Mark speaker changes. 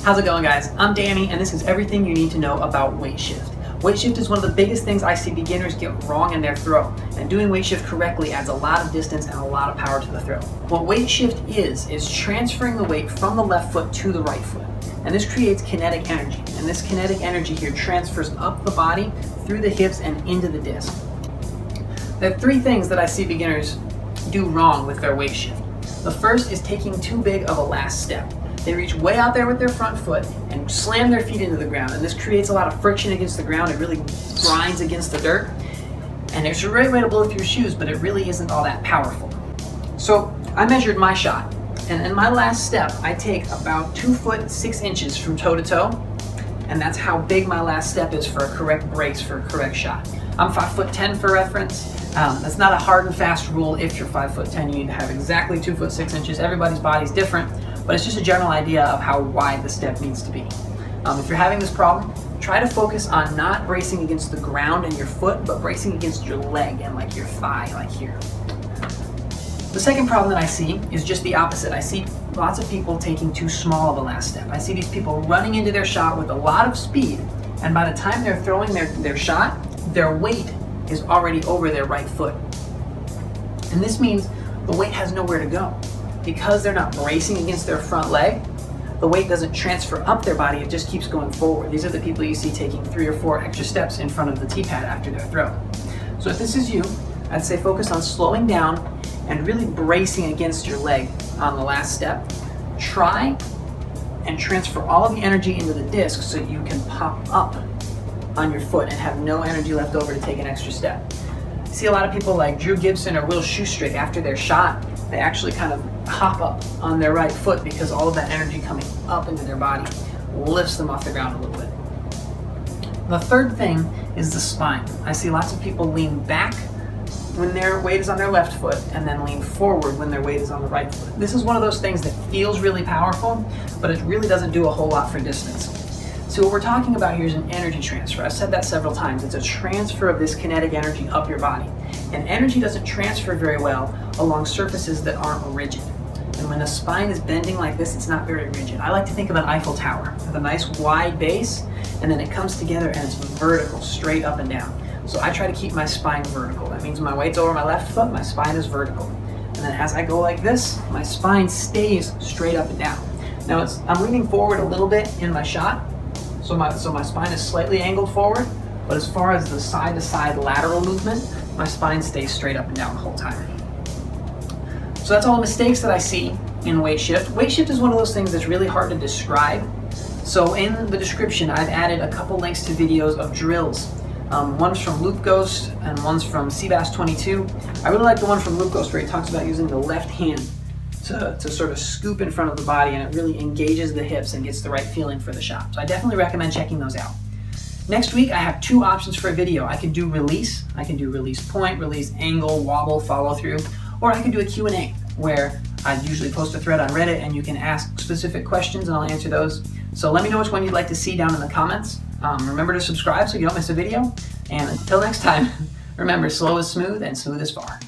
Speaker 1: How's it going, guys? I'm Danny, and this is everything you need to know about weight shift. Weight shift is one of the biggest things I see beginners get wrong in their throw, and doing weight shift correctly adds a lot of distance and a lot of power to the throw. What weight shift is transferring the weight from the left foot to the right foot, and this creates kinetic energy, and this kinetic energy here transfers up the body, through the hips, and into the disc. There are three things that I see beginners do wrong with their weight shift. The first is taking too big of a last step. They reach way out there with their front foot and slam their feet into the ground, and this creates a lot of friction against the ground. It really grinds against the dirt, and it's a great way to blow through your shoes, but it really isn't all that powerful. So I measured my shot, and in my last step I take about 2 foot 6 inches from toe to toe, and that's how big my last step is for a correct brace, for a correct shot. I'm 5'10" for reference. That's not a hard and fast rule. If you're 5'10", you need to have exactly 2 foot 6 inches. Everybody's body's different, but it's just a general idea of how wide the step needs to be. If you're having this problem, try to focus on not bracing against the ground and your foot, but bracing against your leg and like your thigh, like here. The second problem that I see is just the opposite. I see lots of people taking too small of a last step. I see these people running into their shot with a lot of speed, and by the time they're throwing their shot, their weight is already over their right foot. And this means the weight has nowhere to go. Because they're not bracing against their front leg, the weight doesn't transfer up their body, it just keeps going forward. These are the people you see taking 3 or 4 extra steps in front of the tee pad after their throw. So if this is you, I'd say focus on slowing down and really bracing against your leg on the last step. Try and transfer all of the energy into the disc so you can pop up on your foot and have no energy left over to take an extra step. I see a lot of people like Drew Gibson or Will Shoestrick, after their shot, they actually kind of hop up on their right foot because all of that energy coming up into their body lifts them off the ground a little bit. The third thing is the spine. I see lots of people lean back when their weight is on their left foot and then lean forward when their weight is on the right foot. This is one of those things that feels really powerful, but it really doesn't do a whole lot for distance. So what we're talking about here is an energy transfer. I've said that several times. It's a transfer of this kinetic energy up your body. And energy doesn't transfer very well along surfaces that aren't rigid. And when the spine is bending like this, it's not very rigid. I like to think of an Eiffel Tower with a nice wide base, and then it comes together and it's vertical, straight up and down. So I try to keep my spine vertical. That means my weight's over my left foot, my spine is vertical. And then as I go like this, my spine stays straight up and down. Now I'm leaning forward a little bit in my shot, so my spine is slightly angled forward, but as far as the side-to-side lateral movement, my spine stays straight up and down the whole time. So that's all the mistakes that I see in weight shift. Weight shift is one of those things that's really hard to describe. So in the description, I've added a couple links to videos of drills. One's from Loop Ghost and one's from Seabass22. I really like the one from Loop Ghost where he talks about using the left hand to sort of scoop in front of the body, and it really engages the hips and gets the right feeling for the shot. So I definitely recommend checking those out. Next week I have 2 options for a video. I can do release. I can do release point, release angle, wobble, follow through, or I can do a Q&A where I usually post a thread on Reddit and you can ask specific questions and I'll answer those. So let me know which one you'd like to see down in the comments. Remember to subscribe so you don't miss a video. And until next time, remember, slow is smooth and smooth is far.